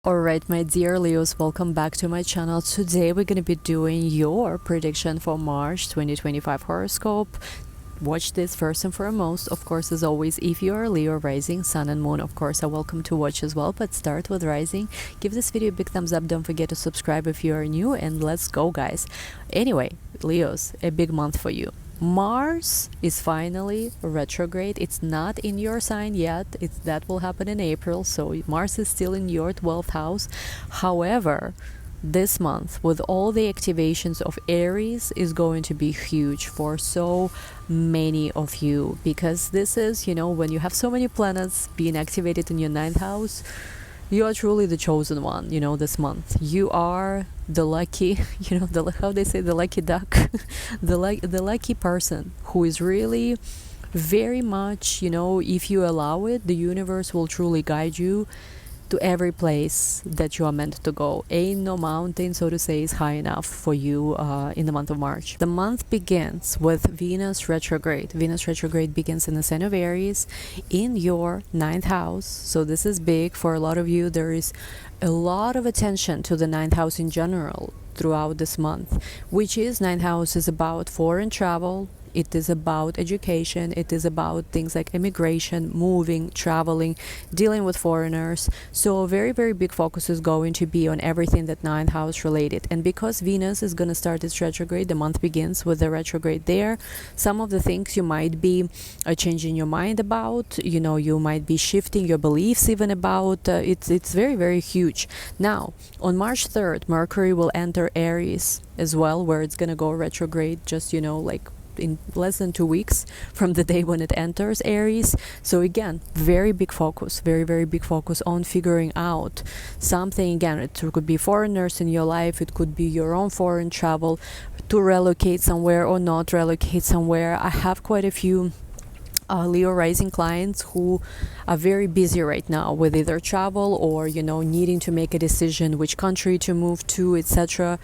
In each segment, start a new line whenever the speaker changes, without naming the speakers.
Alright, my dear Leos, welcome back to my channel. Today we're going to be doing your prediction for March 2025 horoscope. Watch this first and foremost. Of course, as always, if you are Leo, rising, sun and moon, of course, are welcome to watch as well. But start with rising. Give this video a big thumbs up. Don't forget to subscribe if you are new. And let's go, guys. Anyway, Leos, a big month for you. Mars is finally retrograde. It's not in your sign yet. That will happen in April. So Mars is still in your 12th house. However, this month, with all the activations of Aries, is going to be huge for so many of you, because this is, when you have so many planets being activated in your 9th house, you are truly the chosen one. This month you are the lucky, how they say, the lucky duck, the lucky person who is really very much, if you allow it, the universe will truly guide you to every place that you are meant to go. Ain't no mountain, so to say, is high enough for you in the month of March. The month begins with Venus retrograde. Venus retrograde begins in the sign of Aries in your 9th house. So this is big for a lot of you. There is a lot of attention to the 9th house in general throughout this month, which is 9th house is about foreign travel. It is about education. It is about things like immigration, moving, traveling, dealing with foreigners. So a very, very big focus is going to be on everything that 9th house related. And because Venus is going to start its retrograde, the month begins with the retrograde there. Some of the things you might be changing your mind about, you might be shifting your beliefs even about. It's very, very huge. Now, on March 3rd, Mercury will enter Aries as well, where it's going to go retrograde just, like in less than 2 weeks from the day when it enters Aries. So again, very big focus, very, very big focus on figuring out something. Again, it could be foreigners in your life, it could be your own foreign travel, to relocate somewhere or not relocate somewhere. I have quite a few Leo rising clients who are very busy right now with either travel or needing to make a decision which country to move to, etc.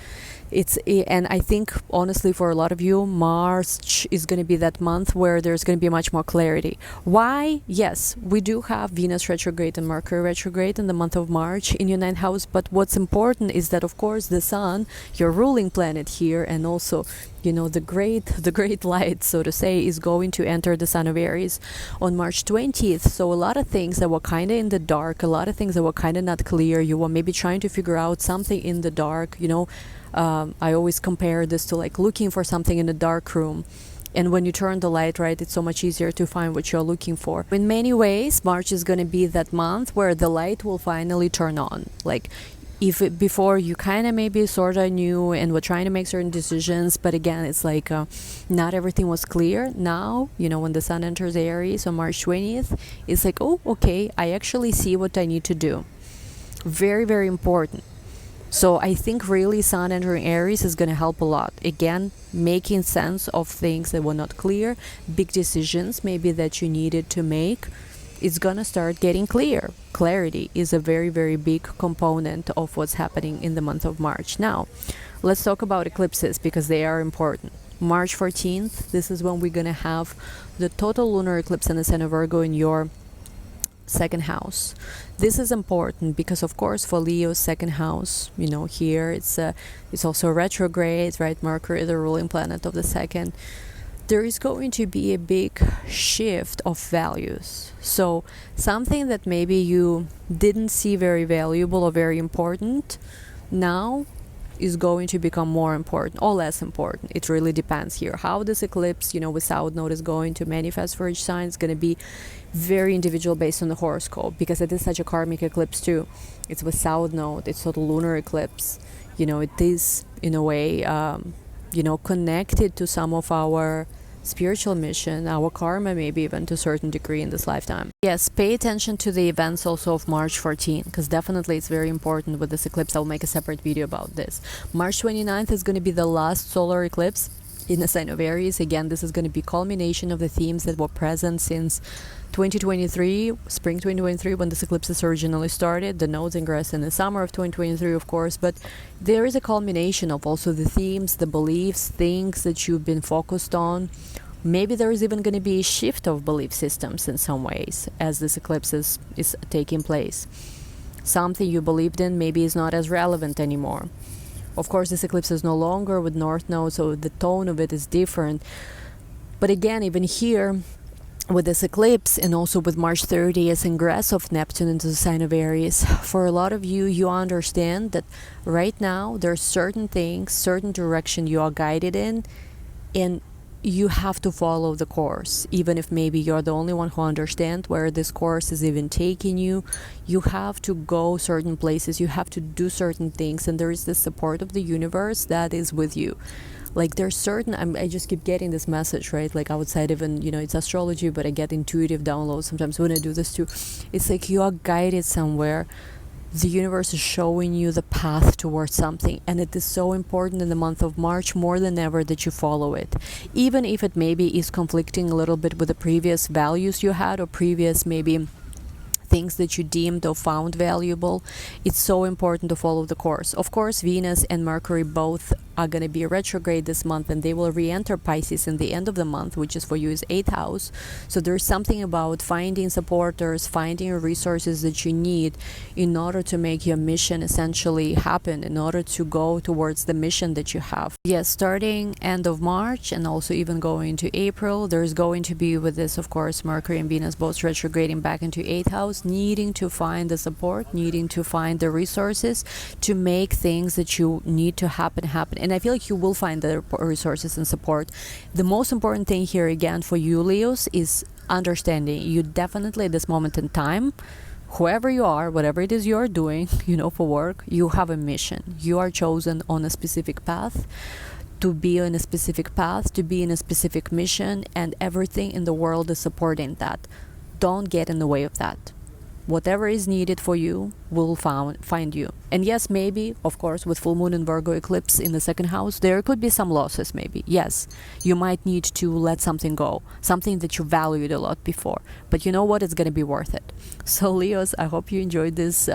And I think honestly for a lot of you, March is going to be that month where there's going to be much more clarity. Why? Yes, we do have Venus retrograde and Mercury retrograde in the month of March in your 9th house, but what's important is that of course the sun, your ruling planet here, and also the great light, so to say, is going to enter the sign of Aries on March 20th. So a lot of things that were kind of in the dark, a lot of things that were kind of not clear, you were maybe trying to figure out something in the dark. I always compare this to like looking for something in a dark room. And when you turn the light right, it's so much easier to find what you're looking for. In many ways, March is going to be that month where the light will finally turn on. Like, if before you kind of maybe sort of knew and were trying to make certain decisions, but again, it's like not everything was clear. Now, when the sun enters Aries on March 20th, it's like, oh, okay, I actually see what I need to do. Very, very important. So I think really sun entering Aries is going to help a lot. Again, making sense of things that were not clear, big decisions maybe that you needed to make. It's gonna start getting clear. Clarity is a very, very big component of what's happening in the month of March. Now, let's talk about eclipses because they are important. March 14th, this is when we're gonna have the total lunar eclipse in the sign of Virgo in your 2nd house. This is important because of course for Leo's 2nd house, here it's also retrograde, right? Mercury, the ruling planet of the 2nd. There is going to be a big shift of values. So something that maybe you didn't see very valuable or very important now is going to become more important or less important. It really depends here. How this eclipse, with South Node is going to manifest for each sign is going to be very individual based on the horoscope, because it is such a karmic eclipse too. It's with South Node, it's sort of lunar eclipse. It is in a way, connected to some of our spiritual mission, our karma, maybe even to a certain degree in this lifetime. Yes, pay attention to the events also of March 14, because definitely it's very important with this eclipse. I'll make a separate video about this. March 29th is going to be the last solar eclipse in the sign of Aries. Again, this is going to be culmination of the themes that were present since 2023, spring 2023, when this eclipse originally started. The nodes ingress in the summer of 2023, of course, but there is a culmination of also the themes, the beliefs, things that you've been focused on. Maybe there is even going to be a shift of belief systems in some ways as this eclipse is taking place. Something you believed in maybe is not as relevant anymore. Of course, this eclipse is no longer with North Node, so the tone of it is different. But again, even here, with this eclipse and also with March 30th ingress of Neptune into the sign of Aries, for a lot of you, you understand that right now there are certain things, certain direction you are guided in, and you have to follow the course. Even if maybe you're the only one who understands where this course is even taking you, you have to go certain places, you have to do certain things, and there is the support of the universe that is with you. Like there's certain, I just keep getting this message, right? Like outside even, it's astrology, but I get intuitive downloads sometimes when I do this too. It's like you are guided somewhere. The universe is showing you the path towards something, and it is so important in the month of March more than ever that you follow it, even if it maybe is conflicting a little bit with the previous values you had or previous maybe things that you deemed or found valuable. It's so important to follow the course. Of course, Venus and Mercury both are going to be retrograde this month, and they will re-enter Pisces in the end of the month, which is for you is 8th house. So there's something about finding supporters, finding resources that you need in order to make your mission essentially happen, in order to go towards the mission that you have. Yes, starting end of March and also even going to April, there's going to be with this, of course, Mercury and Venus both retrograding back into 8th house, needing to find the support, needing to find the resources to make things that you need to happen. And I feel like you will find the resources and support. The most important thing here again for you Leos is understanding you definitely at this moment in time, whoever you are, whatever it is you're doing, for work, you have a mission. You are chosen on a specific path, to be on a specific path, to be in a specific mission, and everything in the world is supporting that. Don't get in the way of that. Whatever is needed for you will find you. And yes, maybe, of course, with full moon and Virgo eclipse in the 2nd house, there could be some losses maybe. Yes, you might need to let something go, something that you valued a lot before. But you know what? It's going to be worth it. So Leos, I hope you enjoyed this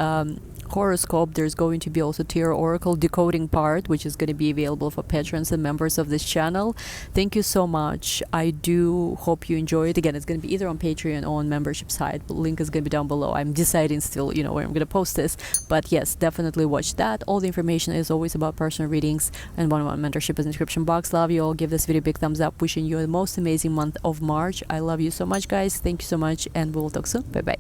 horoscope. There's going to be also tarot oracle decoding part, which is going to be available for patrons and members of this channel. Thank you so much. I do hope you enjoy it. Again, it's going to be either on Patreon or on membership side. Link is going to be down below. I'm deciding still, where I'm going to post this. But yes, definitely watch that. All the information is always about personal readings and one-on-one mentorship in the description box. Love you all. Give this video a big thumbs up. Wishing you the most amazing month of March. I love you so much, guys. Thank you so much, and we'll talk soon. Bye bye.